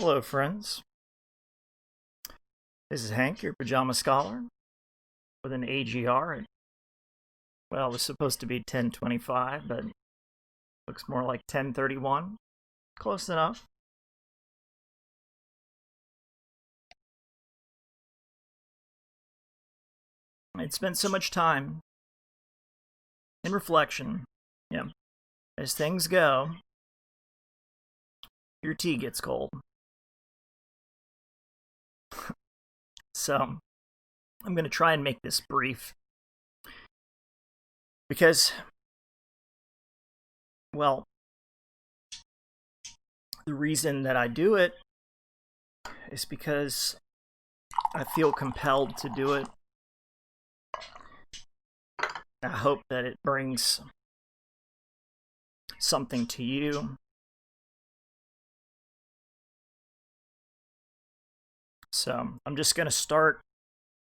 Hello, friends. This is Hank, your pajama scholar, with an AGR. Well, it was supposed to be 1025, but looks more like 1031. Close enough. I'd spent so much time in reflection. Yeah, as things go, your tea gets cold. So, I'm going to try and make this brief. Because, well, the reason that I do it is because I feel compelled to do it. I hope that it brings something to you. So I'm just going to start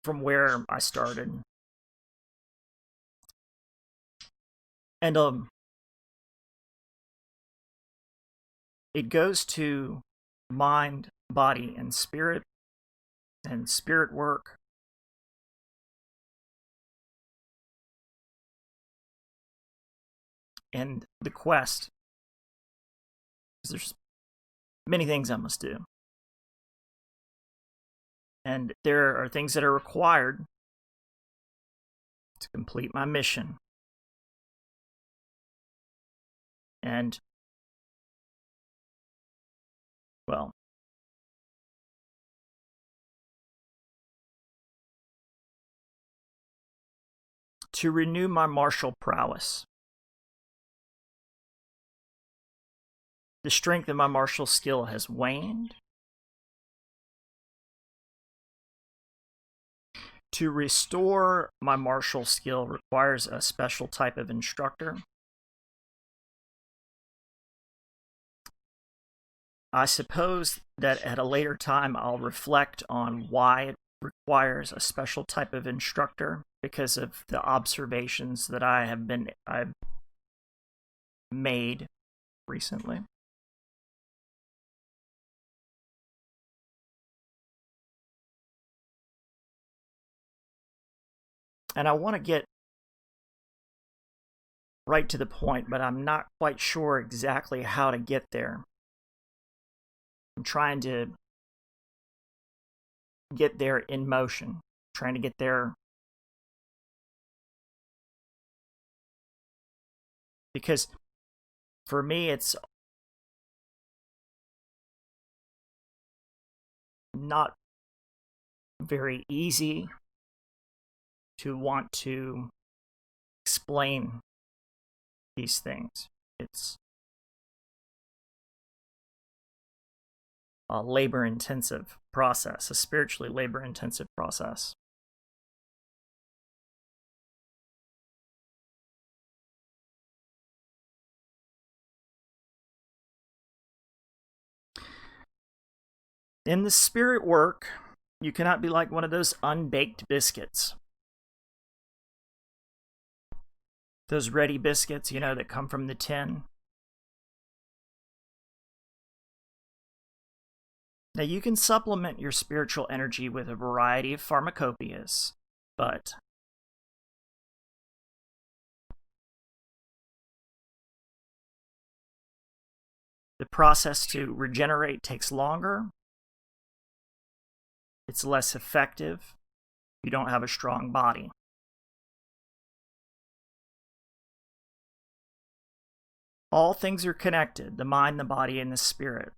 from where I started. And it goes to mind, body, and spirit work. And the quest. There's many things I must do. And there are things that are required to complete my mission. And, well, to renew my martial prowess. The strength of my martial skill has waned. To restore my martial skill requires a special type of instructor. I suppose that at a later time I'll reflect on why it requires a special type of instructor, because of the observations that I've made recently. And I want to get right to the point, but I'm not quite sure exactly how to get there. I'm trying to get there in motion, trying to get there because for me it's not very easy to want to explain these things. It's a labor-intensive process, a spiritually labor-intensive process. In the spirit work, you cannot be like one of those unbaked biscuits. Those ready biscuits, that come from the tin. Now, you can supplement your spiritual energy with a variety of pharmacopoeias, but the process to regenerate takes longer. It's less effective. You don't have a strong body. All things are connected: the mind, the body, and the spirit.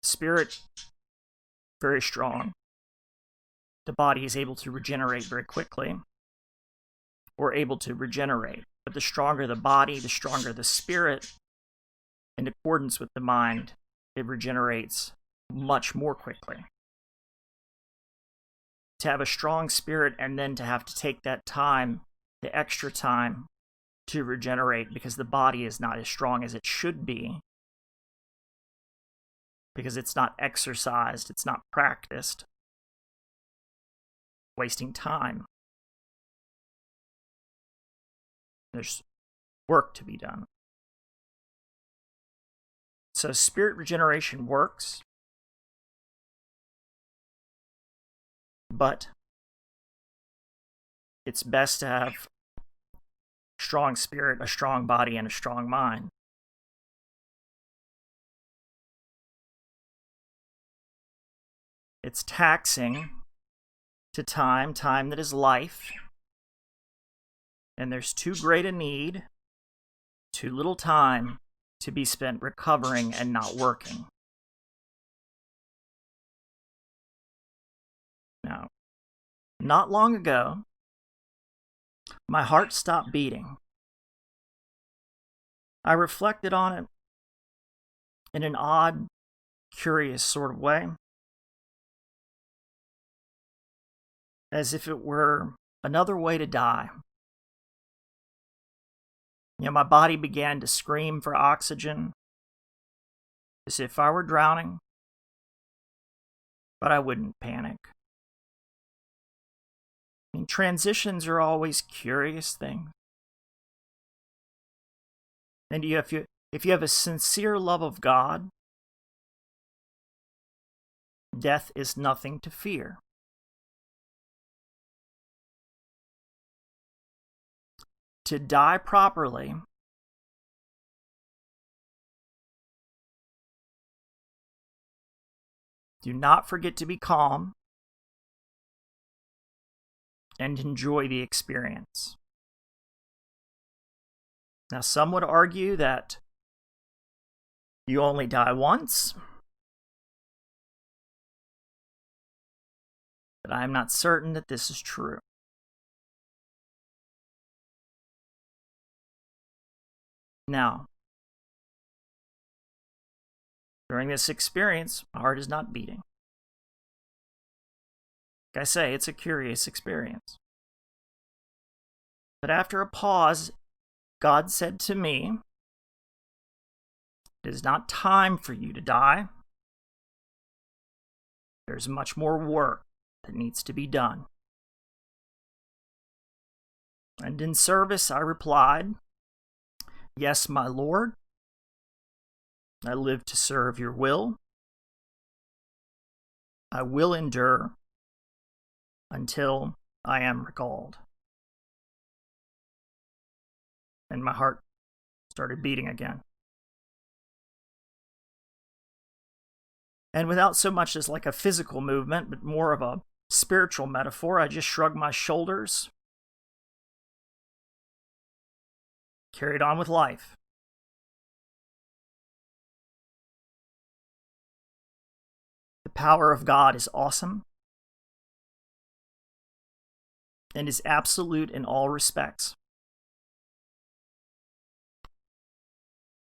Spirit, very strong. The body is able to regenerate very quickly. We're able to regenerate. But the stronger the body, the stronger the spirit. In accordance with the mind, it regenerates much more quickly. To have a strong spirit and then to have to take that time, the extra time, to regenerate because the body is not as strong as it should be, because it's not exercised, it's not practiced, wasting time. There's work to be done. So spirit regeneration works. But it's best to have a strong spirit, a strong body, and a strong mind. It's taxing to time that is life, and there's too great a need, too little time to be spent recovering and not working. Now, not long ago, my heart stopped beating. I reflected on it in an odd, curious sort of way, as if it were another way to die. My body began to scream for oxygen, as if I were drowning, but I wouldn't panic. Transitions are always curious things. And if you have a sincere love of God, death is nothing to fear. To die properly do not forget to be calm and enjoy the experience. Now, some would argue that you only die once, but I am not certain that this is true. Now, during this experience, my heart is not beating. Like I say, it's a curious experience. But after a pause, God said to me, "It is not time for you to die. There's much more work that needs to be done." And in service, I replied, "Yes, my Lord. I live to serve your will. I will endure until I am recalled." And my heart started beating again. And without so much as like a physical movement, but more of a spiritual metaphor, I just shrugged my shoulders, carried on with life. The power of God is awesome and is absolute in all respects.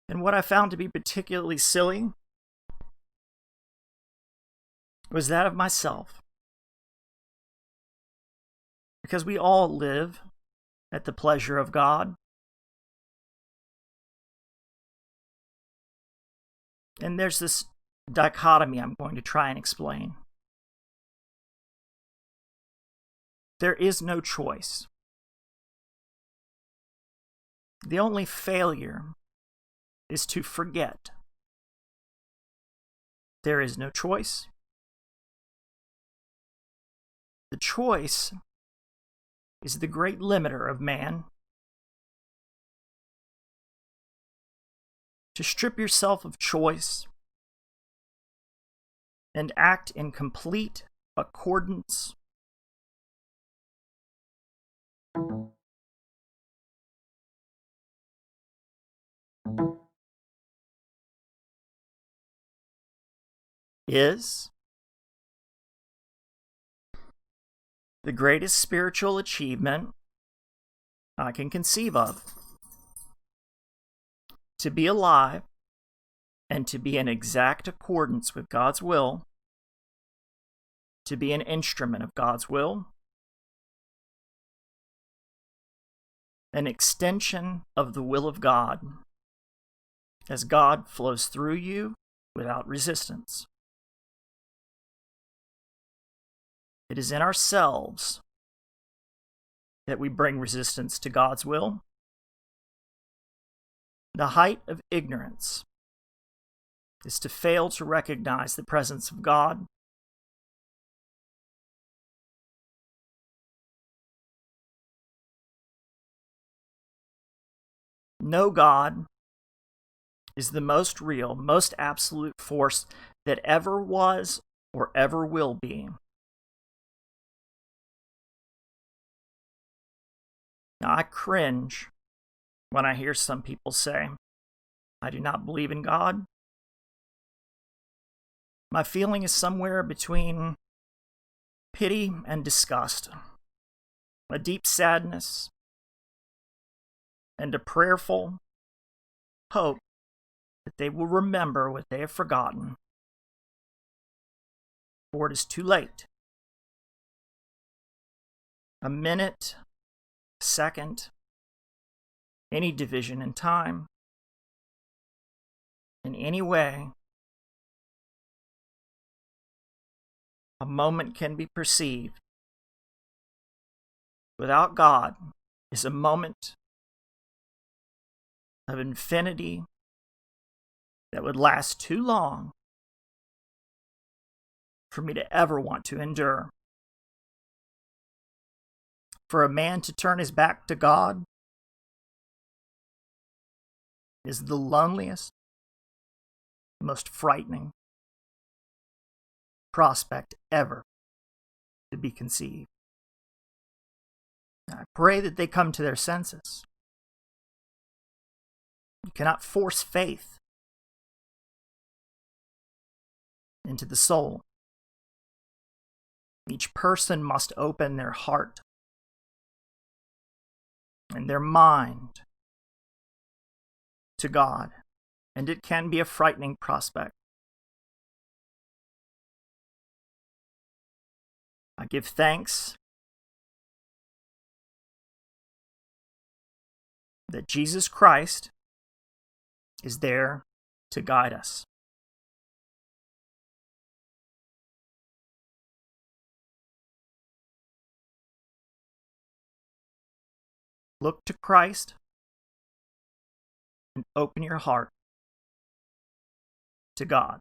And what I found to be particularly silly was that of myself. Because we all live at the pleasure of God. And there's this dichotomy I'm going to try and explain. There is no choice. The only failure is to forget. There is no choice. The choice is the great limiter of man. To strip yourself of choice and act in complete accordance is the greatest spiritual achievement I can conceive of. To be alive and to be in exact accordance with God's will, to be an instrument of God's will, an extension of the will of God, as God flows through you without resistance. It is in ourselves that we bring resistance to God's will. The height of ignorance is to fail to recognize the presence of God No, God is the most real, most absolute force that ever was or ever will be. Now, I cringe when I hear some people say, I do not believe in God. My feeling is somewhere between pity and disgust, a deep sadness, and a prayerful hope that they will remember what they have forgotten, for it is too late. A minute, a second, any division in time, in any way, a moment can be perceived. Without God is a moment of infinity that would last too long for me to ever want to endure. For a man to turn his back to God is the loneliest, most frightening prospect ever to be conceived. I pray that they come to their senses. You cannot force faith into the soul. Each person must open their heart and their mind to God, and it can be a frightening prospect. I give thanks that Jesus Christ is there to guide us. Look to Christ and open your heart to God.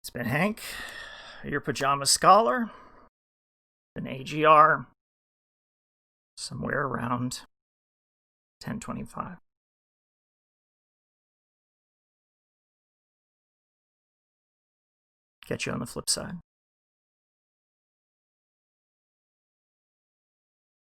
It's been Hank, your pajama scholar, an AGR, somewhere around 10:25. Catch you on the flip side.